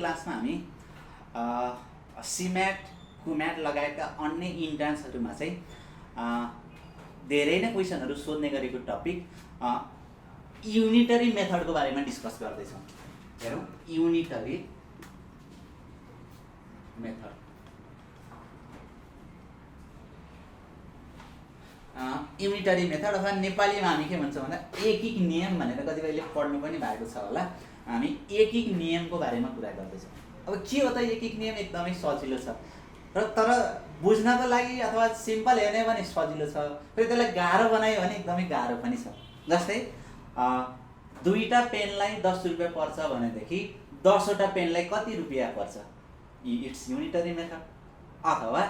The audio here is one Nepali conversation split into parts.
क्लासमा हामी सिम्याट कुम्याट लगायतका अन्य इन्ट्रान्सहरूमा चाहिँ धेरै नै क्वेसनहरू सोध्ने गरेको टपिक युनिटरी मेथडको बारेमा डिस्कस गर्दैछौँ। हेरौँ, युनिटरी मेथड। युनिटरी मेथड अथवा नेपालीमा हामी के भन्छौँ भन्दा एकिक नियम भनेर कतिपयले पढ्नु पनि भएको छ होला। हामी एकिक नियमको बारेमा कुरा गर्दैछौँ। अब के हो त एकिक नियम? एकदमै सजिलो छ र तर बुझ्नको लागि अथवा सिम्पल हेर्ने भने सजिलो छ, फेरि त्यसलाई गाह्रो बनायो भने एकदमै गाह्रो पनि छ। जस्तै दुईवटा पेनलाई 10 रुपियाँ पर्छ भनेदेखि 10वटा पेनलाई कति रुपियाँ पर्छ? It's unitary method. अथवा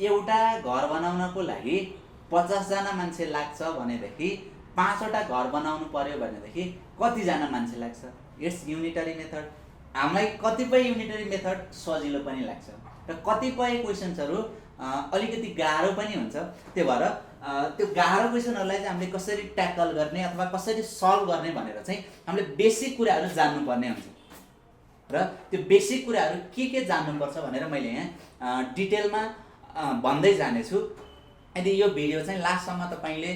एउटा घर बनाउनको लागि 50 जना मान्छे लाग्छ भनेदेखि 5वटा घर बनाउनु पर्यो भनेदेखि कतिजना मान्छे लाग्छ? It's unitary method. हामीलाई कतिपय युनिटरी मेथड सजिलो पनि लाग्छ र कतिपय क्वेसन्सहरू अलिकति गाह्रो पनि हुन्छ। त्यो भएर त्यो गाह्रो क्वेसनहरूलाई चाहिँ हामीले कसरी ट्याकल गर्ने अथवा कसरी सल्भ गर्ने भनेर चाहिँ हामीले बेसिक कुराहरू जान्नुपर्ने हुन्छ र त्यो बेसिक कुराहरू के जान्नुपर्छ भनेर मैले यहाँ डिटेलमा भन्दै जानेछु। यदि यो भिडियो चाहिँ लास्टसम्म तपाईँले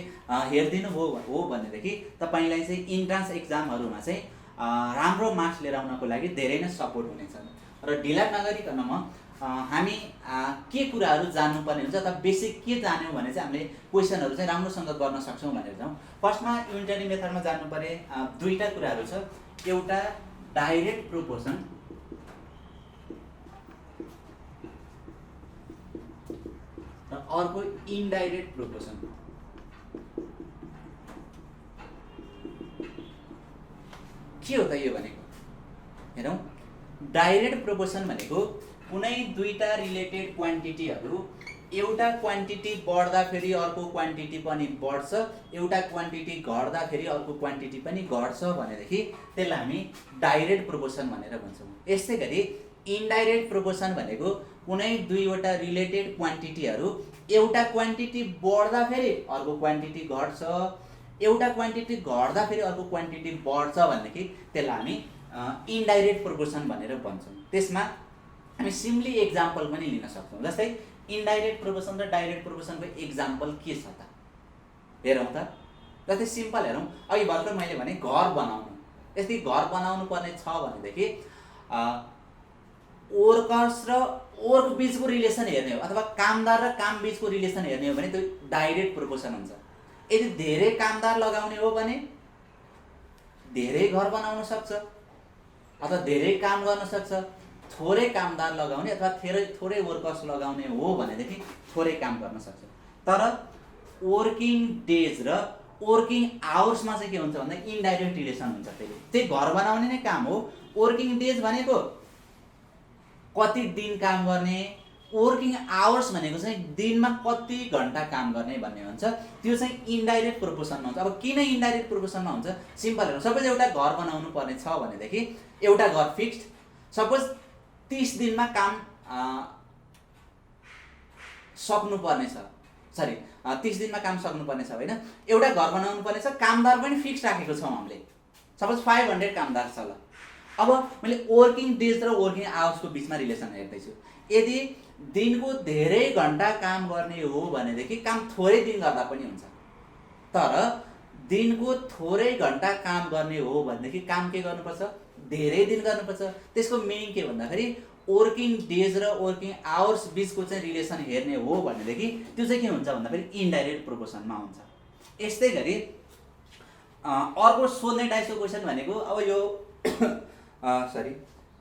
हेरिदिनु हो भनेदेखि तपाईँलाई चाहिँ इन्ट्रान्स एक्जामहरूमा चाहिँ राम्रो मार्क्स लिएर आउनको लागि धेरै नै सपोर्ट हुनेछ। र ढिला नगरिकन हामी के कुराहरू जान्नुपर्ने हुन्छ अथवा बेसिक के जान्यौँ भने चाहिँ हामीले क्वेसनहरू चाहिँ राम्रोसँग गर्न सक्छौँ भनेर जाउँ। फर्स्टमा युनिटरी मेथडमा जान्नुपर्ने दुईवटा कुराहरू छ। एउटा डाइरेक्ट प्रोपोर्सन र अर्को इन्डाइरेक्ट प्रोपोर्सन। के हो त यो भनेको? हेरौँ, डाइरेक्ट प्रोपोर्सन भनेको कुनै दुईटा रिलेटेड क्वान्टिटीहरू एउटा क्वान्टिटी बढ्दाखेरि अर्को क्वान्टिटी पनि बढ्छ, एउटा क्वान्टिटी घट्दाखेरि अर्को क्वान्टिटी पनि घट्छ भनेदेखि त्यसलाई हामी डाइरेक्ट प्रोपोर्सन भनेर भन्छौँ। यस्तै गरी इन्डाइरेक्ट प्रोपोर्सन भनेको कुनै दुईवटा रिलेटेड क्वान्टिटीहरू एउटा क्वान्टिटी बढ्दाखेरि अर्को क्वान्टिटी घट्छ, एउटा क्वान्टिटी घट्दाखेरि अर्को क्वान्टिटी बढ्छ भनेदेखि त्यसलाई हामी इन्डाइरेक्ट प्रोपोर्सन भनेर भन्छौँ। त्यसमा हामी सिम्पली एक्जाम्पल पनि लिन सक्छौँ। जस्तै इन्डाइरेक्ट प्रोपोर्सन र डाइरेक्ट प्रोपोर्सनको एक्जाम्पल के छ त? हेरौँ त। जस्तै सिम्पल हेरौँ, अघि भर्खर मैले भने घर बनाउनु। यस्तै घर बनाउनु पर्ने छ भनेदेखि वर्कर्स र वर्क बिचको रिलेसन हेर्ने हो अथवा कामदार र काम बिचको रिलेसन हेर्ने हो भने त्यो डाइरेक्ट प्रोपोर्सन हुन्छ। यदि धेरै कामदार लगाउने हो भने धेरै घर बनाउन सक्छ अथवा धेरै काम गर्न सक्छ। थोरै कामदार लगाउने अथवा थोरै वर्कर्स लगाउने हो भनेदेखि थोरै काम गर्न सक्छ। तर वर्किङ डेज र वर्किङ आवर्समा चाहिँ के हुन्छ भन्दा इन्डाइरेक्ट रिलेसन हुन्छ। त्यही घर बनाउने नै काम हो। वर्किङ डेज भनेको कति दिन काम गर्ने, वर्किङ आवर्स भनेको चाहिँ दिनमा कति घन्टा काम गर्ने भन्ने हुन्छ। त्यो चाहिँ इन्डाइरेक्ट प्रोपोर्सनमा हुन्छ। अब किन इन्डाइरेक्ट प्रोपोर्सनमा हुन्छ? सिम्पल हेर्नु, सपोज एउटा घर बनाउनु पर्ने छ भनेदेखि एउटा घर फिक्स्ड, सपोज 30 दिनमा काम सक्नुपर्ने छ, 30 दिनमा काम सक्नुपर्ने छ होइन। एउटा घर बनाउनु पर्ने छ, कामदार पनि फिक्स राखेको छौँ हामीले, सपोज 500 कामदार छ ल। अब मैले वर्किङ डेज र वर्किङ आवर्सको बिचमा रिलेसन हेर्दैछु। यदि दिनको धेरै घन्टा काम गर्ने हो भनेदेखि काम थोरै दिन गर्दा पनि हुन्छ। तर दिनको थोरै घन्टा काम गर्ने हो भनेदेखि काम के गर्नुपर्छ? धेरै दिन गर्नुपर्छ। त्यसको मिनिङ के भन्दाखेरि वर्किङ डेज र वर्किङ आवर्स बिचको चाहिँ रिलेसन हेर्ने हो भनेदेखि त्यो चाहिँ के हुन्छ भन्दाखेरि इन्डाइरेक्ट प्रोपोर्सनमा हुन्छ। यस्तै गरी अर्को सोध्ने टाइपको क्वेसन भनेको अब यो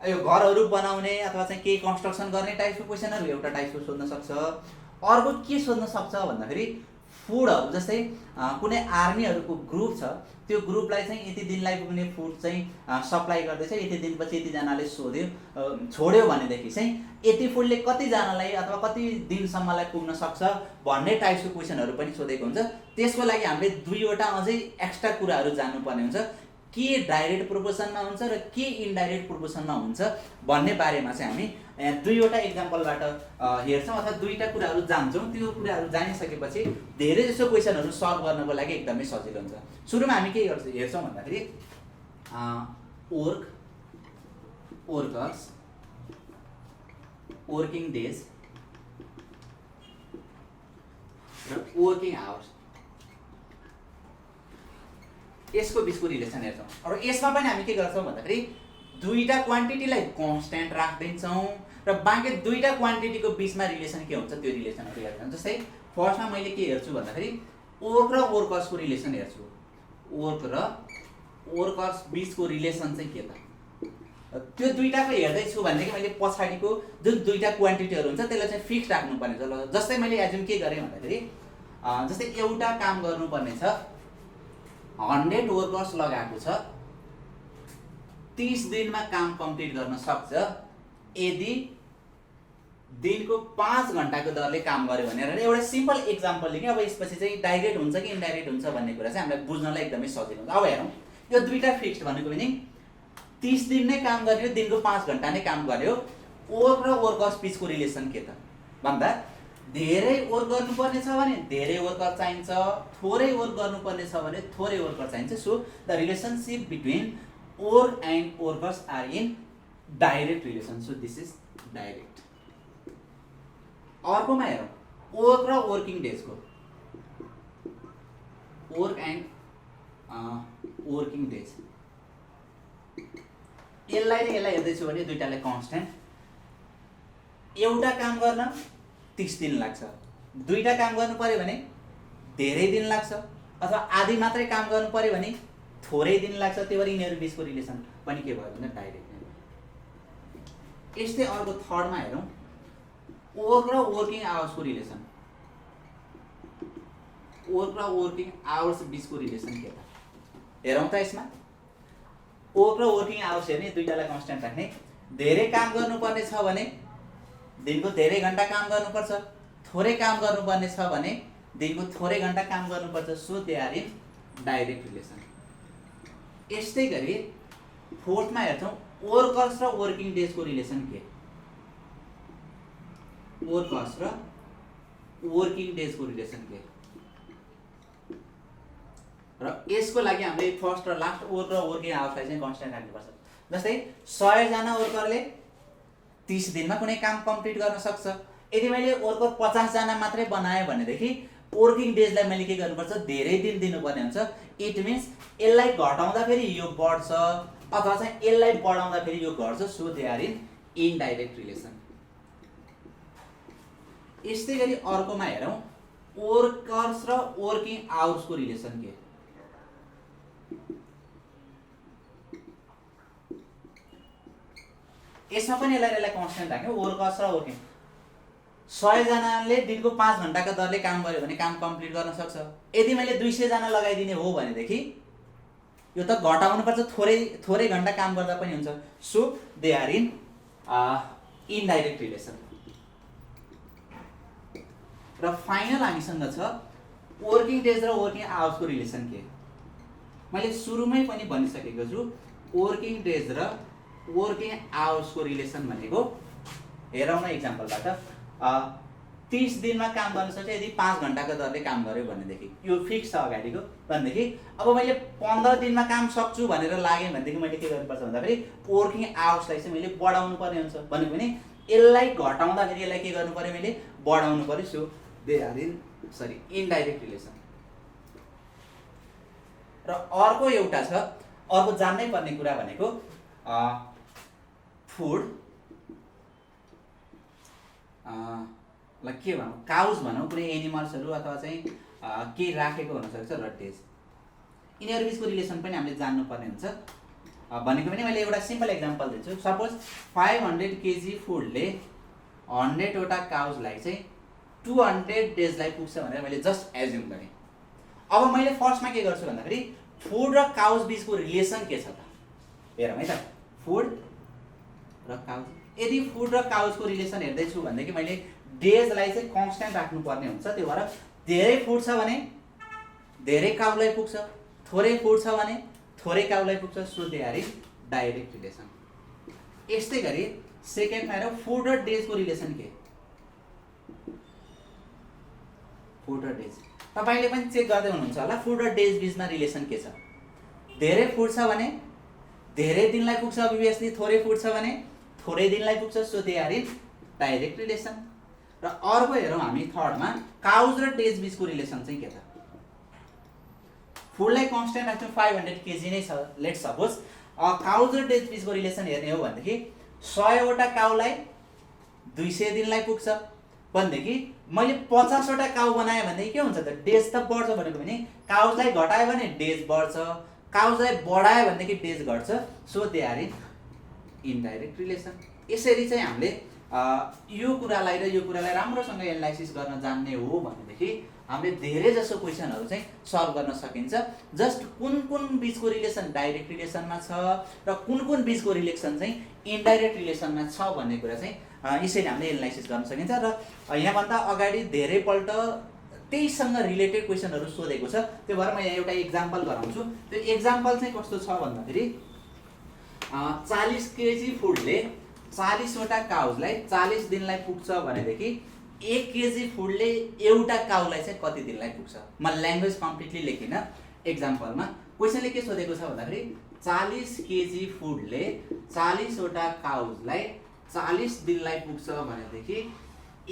यो घरहरू बनाउने अथवा चाहिँ केही कन्स्ट्रक्सन गर्ने टाइपको क्वेसनहरू एउटा टाइपको सोध्न सक्छ। अर्को के सोध्न सक्छ भन्दाखेरि फुडहरू, जस्तै कुनै आर्मीहरूको ग्रुप छ, त्यो ग्रुपलाई चाहिँ यति दिनलाई पुग्ने फुड चाहिँ सप्लाई गर्दैछ, यति दिनपछि यतिजनाले छोड्यो भनेदेखि चाहिँ यति फुडले कतिजनालाई अथवा कति दिनसम्मलाई पुग्न सक्छ भन्ने टाइपको क्वेसनहरू पनि सोधेको हुन्छ। त्यसको लागि हामीले दुईवटा अझै एक्स्ट्रा कुराहरू जान्नुपर्ने हुन्छ। के डाइरेक्ट प्रोपोर्सनमा हुन्छ र के इन्डाइरेक्ट प्रोपोर्सनमा हुन्छ भन्ने बारेमा चाहिँ हामी दुईवटा एक्जाम्पलबाट हेर्छौँ अथवा दुईवटा कुराहरू जान्छौँ। त्यो कुराहरू जानिसकेपछि धेरै जसो क्वेसनहरू सल्भ गर्नको लागि एकदमै सजिलो हुन्छ। सुरुमा हामी के हेर्छौँ भन्दाखेरि वर्कर्स वर्किङ डेज र वर्किङ आवर्स यसको बिचको रिलेसन हेर्छौँ। र यसमा पनि हामी के गर्छौँ भन्दाखेरि दुईटा क्वान्टिटीलाई कन्स्ट्यान्ट राखिदिन्छौँ र बाँकी दुईटा क्वान्टिटीको बिचमा रिलेसन के हुन्छ त्यो रिलेसनहरू हेर्छौँ। जस्तै फर्स्टमा मैले के हेर्छु भन्दाखेरि वर्क र वर्कर्सको रिलेसन हेर्छु। वर्क र वर्कर्स बिचको रिलेसन चाहिँ के त, त्यो दुईटाको हेर्दैछु भनेदेखि मैले पछाडिको जुन दुईटा क्वान्टिटीहरू हुन्छ त्यसलाई चाहिँ फिक्स राख्नुपर्ने छ। जस्तै मैले एजुम के गरेँ भन्दाखेरि जस्तै एउटा काम गर्नुपर्ने छ 100 वर्कर्स लगाएको छ, 30 दिनमा काम कम्प्लिट गर्न सक्छ यदि दिनको 5 घण्टाको दरले काम गर्यो भनेर एउटा सिम्पल एक्जाम्पल लिएँ। अब यसपछि चाहिँ डाइरेक्ट हुन्छ कि इन्डाइरेक्ट हुन्छ भन्ने कुरा चाहिँ हामीलाई बुझ्नलाई एकदमै सजिलो हुन्छ। अब हेरौँ यो दुईटा फिक्स्ड भनेको पनि 30 दिन नै काम गर्यो, दिनको 5 घण्टा नै काम गर्यो। वर्क र वर्कर्स बिचको रिलेसन के त भन्दा धेरै वर्क गर्नुपर्ने छ भने धेरै वर्कर चाहिन्छ, थोरै वर्क गर्नुपर्ने छ भने थोरै वर्कर चाहिन्छ। So the relationship between work and workers are in direct relation. So this is direct. अर्कोमा हेरौँ वर्क र वर्किङ डेजको, वर्क एन्ड वर्किङ डेज। यसलाई र यसलाई हेर्दैछु भने दुईटालाई कन्स्ट्यान्ट। एउटा काम गर्न 30 दिन लाग्छ, दुईटा काम गर्नु पर्यो भने धेरै दिन लाग्छ, अथवा आधी मात्रै काम गर्नु पर्यो भने थोरै दिन लाग्छ। त्यही भएर यिनीहरू बिचको रिलेसन पनि के भयो भने डाइरेक्ट। यस्तै अर्को थर्डमा हेरौँ वर्क र वर्किङ आवर्सको रिलेसन। वर्क र वर्किङ आवर्स बिचको रिलेसन के त हेरौँ त। यसमा वर्क र वर्किङ आवर्स हेर्ने, दुईटालाई कन्स्ट्यान्ट राख्ने। धेरै काम गर्नुपर्ने छ भने दिनको धेरै घण्टा काम गर्नुपर्छ, थोरै काम गर्नुपर्ने छ भने दिनको थोरै घण्टा काम गर्नुपर्छ। So they are in direct relation. यस्तै गरी फोर्थमा हेर्छौँ वर्कर्स र वर्किङ डेजको रिलेसन के। वर्कर्स र वर्किङ डेजको रिलेसन के, र यसको लागि हामीले फर्स्ट र लास्ट वर्क र वर्किङ आवर्सलाई चाहिँ कन्स्ट्यान्ट राख्नुपर्छ। जस्तै 100 जना वर्करले 30 दिनमा कुनै काम कम्प्लिट गर्न सक्छ। यदि मैले वर्कर 50 जना मात्रै बनाएँ भनेदेखि वर्किङ डेजलाई मैले के गर्नुपर्छ, धेरै दिन दिनुपर्ने हुन्छ। इट मिन्स यसलाई घटाउँदाखेरि यो बढ्छ अथवा चाहिँ यसलाई बढाउँदाखेरि यो घट्छ। So they are in indirect relation. यस्तै गरी अर्कोमा हेरौँ वर्कर्स र वर्किङ आवर्सको रिलेसन के। यसमा पनि यसलाई कन्स्ट्यान्ट राख्यो। वर्कर्स र वर्किङ 100 जनाले दिनको 5 घण्टाको दरले काम गर्यो भने काम कम्प्लिट गर्न सक्छ। यदि मैले 200 जना लगाइदिने हो भनेदेखि यो त घटाउनु पर्छ, थोरै घण्टा काम गर्दा पनि हुन्छ। So they are in indirect relation. र फाइनल हामीसँग छ वर्किङ डेज र वर्किङ आवर्सको रिलेसन के। मैले सुरुमै पनि भनिसकेको छु वर्किङ डेज र वर्किङ आवर्सको रिलेसन भनेको हेरौँ न एक्जाम्पलबाट। 30 दिनमा काम गर्न सक्छ यदि 5 घण्टाको दरले काम गर्यो भनेदेखि यो फिक्स छ अगाडिको। भनेदेखि अब मैले 15 दिनमा काम सक्छु भनेर लागेँ भनेदेखि मैले के गर्नुपर्छ भन्दाखेरि वर्किङ आवर्सलाई चाहिँ मैले बढाउनु पर्ने हुन्छ। भनेको पनि यसलाई घटाउँदाखेरि यसलाई के गर्नु पर्यो, मैले बढाउनु पर्यो। So they are in indirect relation. र अर्को एउटा छ, अर्को जान्नै पर्ने कुरा भनेको फुड ल के भनौँ, काउज भनौँ, कुनै एनिमल्सहरू अथवा चाहिँ केही राखेको हुनसक्छ र डेज। यिनीहरू बिचको रिलेसन पनि हामीले जान्नुपर्ने हुन्छ। भनेको पनि मैले एउटा सिम्पल एक्जाम्पल दिन्छु। सपोज 500 केजी फुडले 100वटा काउजलाई चाहिँ 200 डेजलाई पुग्छ भनेर मैले जस्ट एज्युम गरेँ। अब मैले फर्स्टमा के गर्छु भन्दाखेरि फुड र काउज बिचको रिलेसन के छ त हेरौँ है त। फुड र काउज, यदि फुड र काउजको रिलेसन हेर्दैछु भनेदेखि मैले डेजलाई चाहिँ कन्स्ट्यान्ट राख्नुपर्ने हुन्छ। त्यो भएर धेरै फुड छ भने धेरै काउलाई पुग्छ, थोरै फुड छ भने थोरै काउलाई पुग्छ। So they are in direct relation. यस्तै गरी सेकेन्डमा हेरौँ फुड र डेजको रिलेसन के। फुड र डेज तपाईँले पनि चेक गर्दै हुनुहुन्छ होला फुड र डेज बिचमा रिलेसन के छ। धेरै फुड छ भने धेरै दिनलाई पुग्छ अभियसली, थोरै फुड छ भने थोरै दिनलाई पुग्छ। So they are in direct relation. र अर्को हेरौँ हामी थर्डमा काउज र डेज बिचको रिलेसन चाहिँ के त? फुडलाई कन्स्टेन्ट राख्छौँ 500 केजी नै छ लेट सपोज। काउज र डेज बिचको रिलेसन हेर्ने हो भनेदेखि 100 वटा काउलाई 200 दिनलाई पुग्छ भनेदेखि मैले 50 वटा काउ बनाएँ भनेदेखि के हुन्छ त? डेज त बढ्छ भनेको भने काउजलाई घटायो भने डेज बढ्छ, काउजलाई बढायो भनेदेखि डेज घट्छ। So they are in indirect relation. यसरी चाहिँ हामीले यो कुरालाई र यो कुरालाई राम्रोसँग एनालाइसिस गर्न जान्ने हो भनेदेखि हामीले धेरै जसो क्वेसनहरू चाहिँ सल्भ गर्न सकिन्छ। जस्ट कुन कुन बिचको रिलेसन डाइरेक्ट रिलेसनमा छ र कुन कुन बिचको रिलेसन चाहिँ इनडाइरेक्ट रिलेसनमा छ भन्ने कुरा चाहिँ यसरी हामीले एनालाइसिस गर्न सकिन्छ। र यहाँभन्दा अगाडि धेरैपल्ट त्यहीसँग रिलेटेड क्वेसनहरू सोधेको छ, त्यो भएर म यहाँ एउटा इक्जाम्पल गराउँछु। त्यो इक्जाम्पल चाहिँ कस्तो छ भन्दाखेरि 40 केजी फुडले 40 वटा काउजलाई 40 दिनलाई पुग्छ भनेदेखि 1 केजी फुडले एउटा काउलाई चाहिँ कति दिनलाई पुग्छ? म ल्याङ्ग्वेज कम्प्लिटली लेखिनँ एक्जाम्पलमा। क्वेसनले के सोधेको छ भन्दाखेरि 40 केजी फुडले 40 वटा काउजलाई 40 दिनलाई पुग्छ भनेदेखि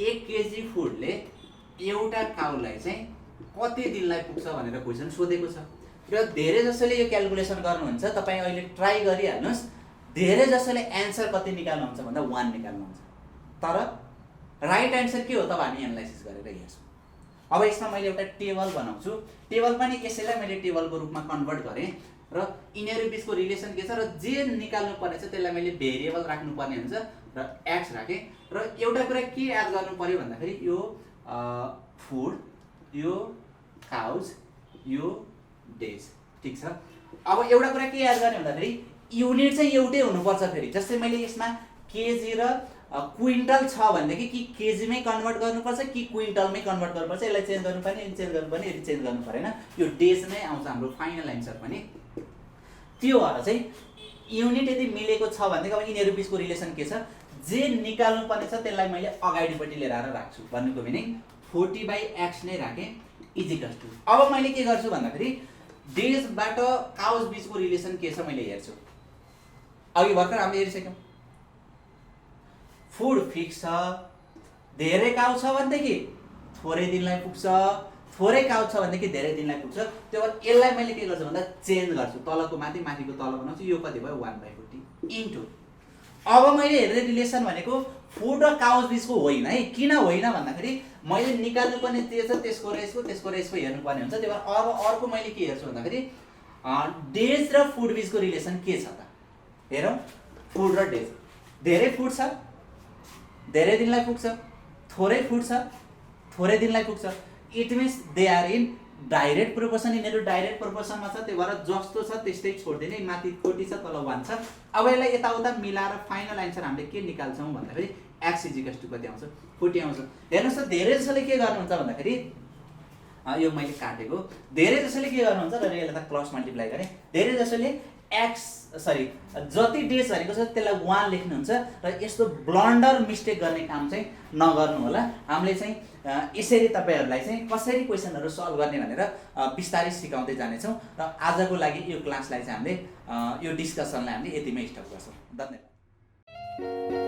1 केजी फुडले एउटा काउलाई चाहिँ कति दिनलाई पुग्छ भनेर क्वेसन सोधेको छ। र धेरै जसोले यो क्यालकुलेसन गर्नुहुन्छ, तपाईँ अहिले ट्राई गरिहाल्नुहोस्। धेरै जसोले एन्सर कति निकाल्नुहुन्छ भन्दा 1 निकाल्नुहुन्छ, तर राइट एन्सर के हो त हामी एनालाइसिस गरेर हेर्छौँ। अब यसमा मैले एउटा टेबल बनाउँछु। टेबल पनि यसैलाई मैले टेबलको रूपमा कन्भर्ट गरेँ र यिनीहरू बिचको रिलेसन के छ र जे निकाल्नु पर्ने छ त्यसलाई मैले भेरिएबल राख्नुपर्ने हुन्छ र एक्स राखेँ। र एउटा कुरा के याद गर्नु पर्यो भन्दाखेरि यो फुड, यो काउज, यो डेज, ठिक छ। अब एउटा कुरा के याद गर्ने भन्दाखेरि युनिट चाहिँ एउटै हुनुपर्छ। फेरि जस्तै मैले यसमा केजी र क्विन्टल छ भनेदेखि कि केजीमै कन्भर्ट गर्नुपर्छ कि क्विन्टलमै कन्भर्ट गर्नुपर्छ, यसलाई चेन्ज गर्नुपर्ने, यदि चेन्ज गर्नुपर्ने, यदि चेन्ज गर्नु परेन। यो डेज नै आउँछ हाम्रो फाइनल एन्सर पनि। त्यो भएर चाहिँ युनिट यदि मिलेको छ भनेदेखि अब यिनीहरू बिचको रिलेसन के छ? जे निकाल्नु पर्ने छ त्यसलाई मैले अगाडिपट्टि लिएर आएर राख्छु भन्नुको मिनिङ 40/x नै राखेँ इजिकल्स टु। अब मैले के गर्छु भन्दाखेरि डेजबाट काउज बिचको रिलेसन के छ मैले हेर्छु। अघि भर्खर हामीले हेरिसक्यौँ, फुड फिक्स छ, धेरै काउ छ भनेदेखि थोरै दिनलाई पुग्छ, थोरै काउ छ भनेदेखि धेरै दिनलाई पुग्छ। त्यो भएर यसलाई मैले के गर्छु भन्दा चेन्ज गर्छु, तलको माथि माथिको तल बनाउँछु। यो कति भयो? 1/40 इन्टु। अब मैले हेर्ने रिलेसन भनेको फुड र काउज बिचको होइन है। किन होइन भन्दाखेरि मैले निकाल्नु पर्ने त्यो छ त्यसको र यसको हेर्नुपर्ने हुन्छ। त्यही भएर अब अर्को मैले के हेर्छु भन्दाखेरि डेज र फुड बिचको रिलेसन के छ त हेरौँ। फुड र डेज, धेरै फुड छ, धेरै दिनलाई पुग्छ, थोरै फुड छ, थोरै दिनलाई पुग्छ। It means they are in direct proportion. यिनीहरू डाइरेक्ट प्रोपोर्सनमा छ, त्यही भएर जस्तो छ त्यस्तै छोडिदिने। माथि 40 छ, तल 1 छ। अब यसलाई यताउता मिलाएर फाइनल एन्सर हामीले के निकाल्छौँ भन्दाखेरि एक्स इजिकल्स टु कति आउँछ? 40 आउँछ। हेर्नुहोस् त, धेरै जसोले के गर्नुहुन्छ भन्दाखेरि यो मैले काटेको, धेरै जसोले के गर्नुहुन्छ र यसलाई त क्रस मल्टिप्लाई गरेँ। धेरै जसोले जति डेज भनेको छ त्यसलाई 1 लेख्नुहुन्छ र यस्तो ब्लन्डर मिस्टेक गर्ने काम चाहिँ नगर्नु होला। हामीले चाहिँ यसरी तपाईँहरूलाई चाहिँ कसरी क्वेसनहरू सल्भ गर्ने भनेर बिस्तारै सिकाउँदै जानेछौँ। र आजको लागि यो क्लासलाई चाहिँ हामीले यो डिस्कसनलाई हामीले यतिमै स्टप गर्छौँ। धन्यवाद।